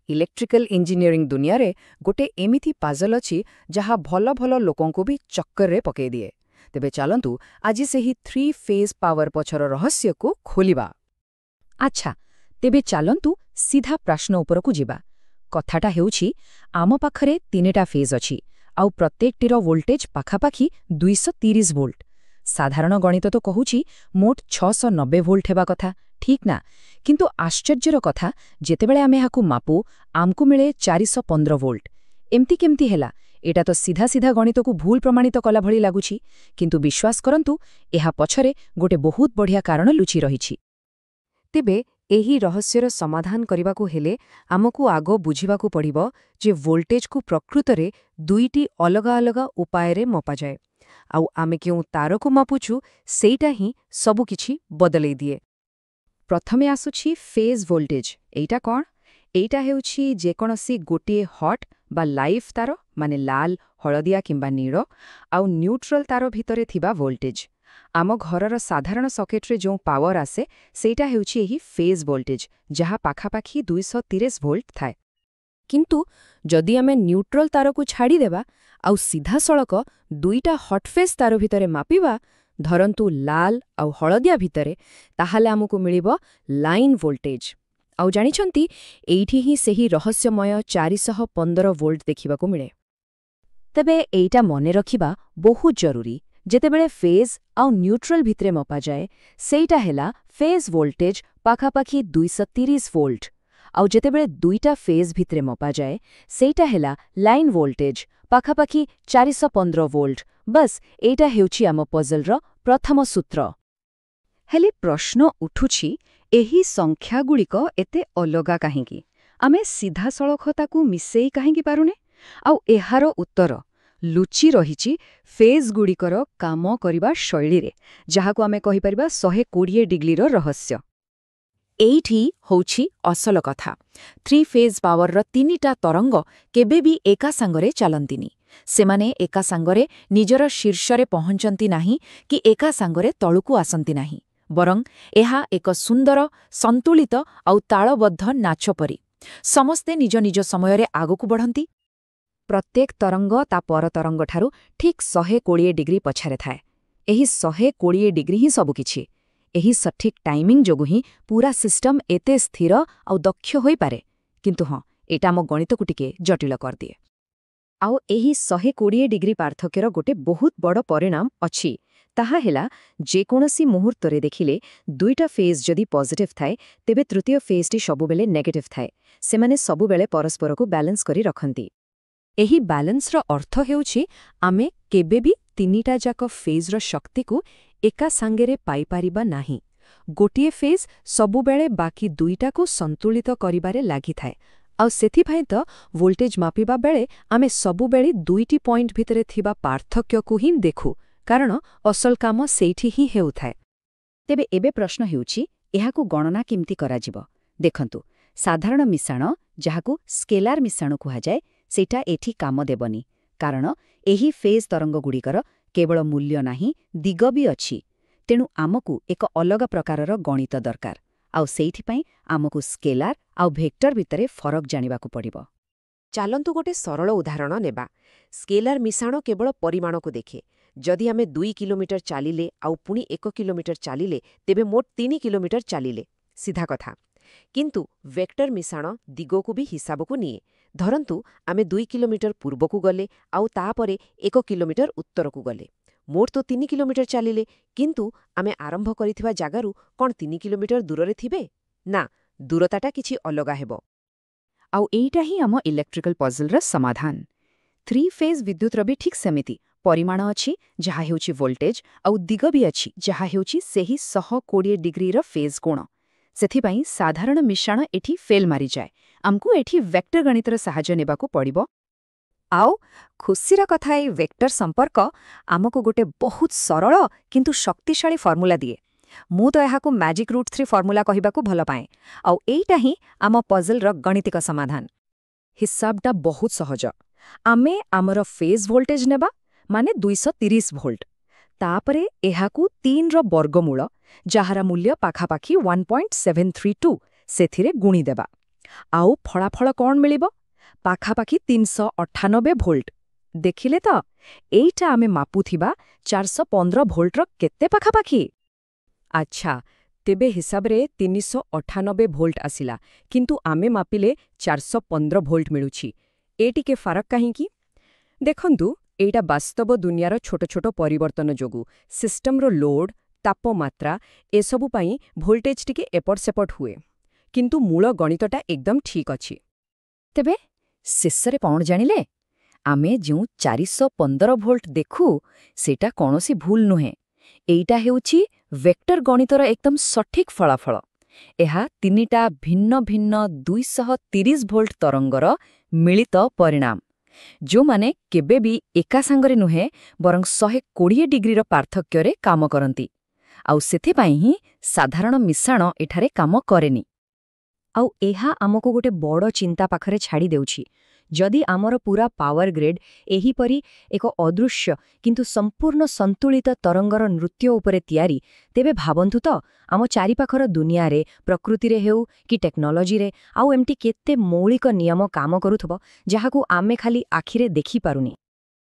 Electrical engineering दुनिया रे गोटे एमिथि पाजल अछि जहा भल भल लोकंकु भी चक्कर रे पके दिए। तेबे चलंतु आज सेही 3 फेज पावर पछर रहस्य को खोलिबा। अच्छा, तेबे चलंतु सीधा प्रश्न उपरकु जिबा। कथाटा हेउछि आम पाखरे 3टा फेज अछि आउ प्रत्येकटीर वोल्टेज पाखापाखी 230 वोल्ट। साधारण गणित तो कहूछि मोट 690 वोल्ट हेबा कथा, ठीक ना? किंतु आश्चर्यर कथा जेतेबेले आमे हाकु मापु आमकु मिले 415 वोल्ट। एमती केमती हेला? एटा तो सीधा सीधा गणित को भूल प्रमाणित कला भली लागुछि, किंतु विश्वास करंतु एहा पछरे गोटे बहुत बढ़िया कारण लुचि रहिछि। तेबे एही रहस्यर समाधान करिबाकु हेले आमकु आगो बुझिबाकु पड़िबो जे वोल्टेज को प्रकृतरे दुईटी अलगा अलगा उपाय रे मपा जाए। आउ आमे केउ तारकु मापुछु सेइटा ही सबु किछि बदलै दिए। प्रथमे आसुछि फेज वोल्टेज। एइटा कोन? एइटा हेउछि जेकोनसी गोटिए हॉट बा लाइव तार माने लाल, हळदिया किंबा नीळ आउ न्यूट्रल तार भितरे थिबा वोल्टेज। आम घरर साधारण सकेट्रे जो पावर आसे सेइटा हेउछि एही फेज वोल्टेज, जहा पाखापाखी 230 वोल्ट थाए। किंतु जदि आमे न्यूट्रल तार को छाड़ी देबा आउ सीधा सड़क दुईटा हॉटफेज तार भितरे मापिबा, धरंतु लाल आउ हळदिया भितरे, ताहाले आमको मिलिबो लाइन वोल्टेज। आउ जानिछंती एइठी ही सेही रहस्यमय 415 वोल्ट देखिबाकू मिले। तबे एइटा मने रखिबा बहुत जरूरी, जेतेबेले फेज आउ न्यूट्रल भितरे मपा जाए सेइटा हेला फेज वोल्टेज पाखापाखी 230 वोल्ट, आउ जेतेबेले दुईटा फेज भितरे मपा जाए सेइटा हेला लाइन वोल्टेज पाखापाखी 415 वोल्ट। बस एइटा हेउछि आम पजलर प्रथम सूत्र। हेले प्रश्न उठुछि एही संख्यागुड़िक एते अलगा काहेकि? आमे सीधा सळख ताकू मिसेई काहेकि पारुने? आउ एहार उत्तर लुचि रहिछि फेज गुड़िकर काम करिबा शैली रे, जहाकु आमे कहि परिबा 120 डिग्रीर रहस्य। एइठी होछि असल कथा। 3 फेज पावर 3टा तरंग केबे भी एका सांगरे चलंतिनी। सेमाने एका सांगरे निजर शीर्षरे पहुंचंती नाही कि एका सांगरे तळुकु आसंती नाही, बरं एहा एक सुंदर संतुलित आउ ताळबद्ध नाच परी। समस्ते निज निज समयरे आगकु बढ़ंती। प्रत्येक तरंग ता पर तरंग ठारू ठीक 120 डिग्री पछारे थाए। एही 120 डिग्री ही सबु किछि। एही सठिक टाइमिंग जोगु ही पूरा सिस्टम एते स्थिर आउ दक्ष होई पारे। किंतु हाँ, एटा मो गणित को टिके जटिल कर दिए। आउ एही 120 डिग्री पार्थक्यर गोटे बहुत बड़ परिणाम अछि। ताहा हेला जेकोनसी मुहूर्तरे देखिले दुईटा फेज जदि पॉजिटिव थाए तेबे तृतीय फेजटी सबुबेले नेगेटिव थाए। सेमाने सबुबेले परस्पर को बैलेंस करी रखंती। एही बैलेंसर अर्थ हेउछि आमे केबे भी 3टा जाक फेजर शक्ति को एका सांगेरे पाई पारिबा नाही। गोटिए फेज सबुबेले बाकी दुईटा को संतुलित करिबारे लागि थाए। आउ सेथिभाई तो वोल्टेज मापिबा बेले आमे सबुबेले दुईटी पॉइंट भितरे थिबा पार्थक्य को ही देखु, कारण असल काम सेठी ही हेउथाए। तेबे एबे प्रश्न हेउछि एहाकु गणना केमती करा जिवो? देखंतु, साधारण मिश्रण जहाकु स्केलार मिश्रण कुहा जाए सेटा एठी काम देबनी, कारण एही फेज तरंग गुड़िकर केवल मूल्य नाही, दिग भी अछि। तेणु आमकु एक अलग प्रकारर गणित दरकार। आउ सेइथिपाई आमकु स्केलार आउ भेक्टर भितरे फरक जानिबाकु पड़िबो। चालंतु गोटे सरल उदाहरण नेबा। स्केलार मिश्रण केवल परिमाण को देखे। जदि आमे 2 किलोमीटर चालिले आउ पुणी 1 किलोमीटर चालिले तेबे मोट 3 किलोमीटर चालिले, सीधा कथा। किंतु वेक्टर मिश्रण दिगो को भी हिसाब को निये। धरंतु आमे 2 किलोमीटर पूर्व को गले आउ तापरे 1 किलोमीटर उत्तर को गले। मोट तो 3 किलोमीटर चालिले, किंतु आमे आरंभ करिथिबा जागारु कोन 3 किलोमीटर दूररे थिबे? ना, दूरताटा किछि अलगा हेबो। आउ एइटा ही आम इलेक्ट्रिकल पजलर समाधान। 3 फेज विद्युतर भी ठीक सेमिति परिमाण अछि जहा हेउछि वोल्टेज, आउ दिग भी अछि जहा हेउछि सेही 120 डिग्रीर फेज कोण। सेथिपाई साधारण मिश्रण एठी फेल मारी जाए। आमकु एठी वेक्टर गणितर सहाय्य नेबाकु पड़िबो। आउ खुशीर कथा ए वेक्टर संपर्क आमको गोटे बहुत सरल किंतु शक्तिशाली फॉर्मूला दिए। मु तो एहाकु मैजिक रूट 3 फॉर्मूला कहिबाकु भल पाए। आउ एइटा ही आम पजलर गणितिक समाधान। हिसाबटा बहुत सहज। आमे आमर फेज वोल्टेज नेबा माने 230 वोल्ट। तापरे एहाकु 3 रो वर्गमूल जहारा मूल्य पाखापाखी 1.732 सेथिरे गुणी देबा। ଆଉ ଫଳାଫଳ କ'ଣ ମିଳିବ? ପାଖାପାଖି 398 ଭୋଲ୍ଟ। ଦେଖିଲେ ତ, ଏଇଟା ଆମେ ମାପୁଥିବା 415 ଭୋଲ୍ଟର କେତେ ପାଖାପାଖି? ଆଚ୍ଛା, ତେବେ ହିସାବରେ 398 ଭୋଲ୍ଟ ଆସିଲା, କିନ୍ତୁ ଆମେ ମାପିଲେ 415 ଭୋଲ୍ଟ ମିଳୁଛି। ଏ ଟିକେ ଫରକ କାହିଁକି? ଦେଖନ୍ତୁ, ଏଇଟା ବାସ୍ତବ ଦୁନିଆର ଛୋଟ ଛୋଟ ପରିବର୍ତ୍ତନ ଯୋଗୁଁ ସିଷ୍ଟମର ଲୋଡ୍, ତାପମାତ୍ରା ଏସବୁ ପାଇଁ ଭୋଲ୍ଟେଜ ଟିକେ ଏପଟ ସେପଟ ହୁଏ। କିନ୍ତୁ ମୂଳ ଗଣିତଟା ଏକଦମ ଠିକ୍ ଅଛି। ତେବେ ଶେଷରେ କ'ଣ ଜାଣିଲେ? ଆମେ ଯେଉଁ 415 ଭୋଲ୍ଟ ଦେଖୁ, ସେଇଟା କୌଣସି ଭୁଲ ନୁହେଁ। ଏଇଟା ହେଉଛି ଭେକ୍ଟର ଗଣିତର ଏକଦମ ସଠିକ୍ ଫଳାଫଳ। ଏହା ତିନିଟା ଭିନ୍ନ ଭିନ୍ନ 230 ଭୋଲ୍ଟ ତରଙ୍ଗର ମିଳିତ ପରିଣାମ, ଯେଉଁମାନେ କେବେ ବି ଏକା ସାଙ୍ଗରେ ନୁହେଁ, ବରଂ 120 ଡିଗ୍ରୀର ପାର୍ଥକ୍ୟରେ କାମ କରନ୍ତି। ଆଉ ସେଥିପାଇଁ ହିଁ ସାଧାରଣ ମିଶାଣ ଏଠାରେ କାମ କରେନି। ଆଉ ଏହା ଆମକୁ ଗୋଟେ ବଡ଼ ଚିନ୍ତା ପାଖରେ ଛାଡ଼ି ଦେଉଛି। ଯଦି ଆମର ପୁରା ପାୱାର ଗ୍ରିଡ୍ ଏହିପରି ଏକ ଅଦୃଶ୍ୟ କିନ୍ତୁ ସମ୍ପୂର୍ଣ୍ଣ ସନ୍ତୁଳିତ ତରଙ୍ଗର ନୃତ୍ୟ ଉପରେ ତିଆରି, ତେବେ ଭାବନ୍ତୁ ତ, ଆମ ଚାରିପାଖର ଦୁନିଆରେ, ପ୍ରକୃତିରେ ହେଉ କି ଟେକ୍ନୋଲୋଜିରେ, ଆଉ ଏମିତି କେତେ ମୌଳିକ ନିୟମ କାମ କରୁଥିବ, ଯାହାକୁ ଆମେ ଖାଲି ଆଖିରେ ଦେଖିପାରୁନି।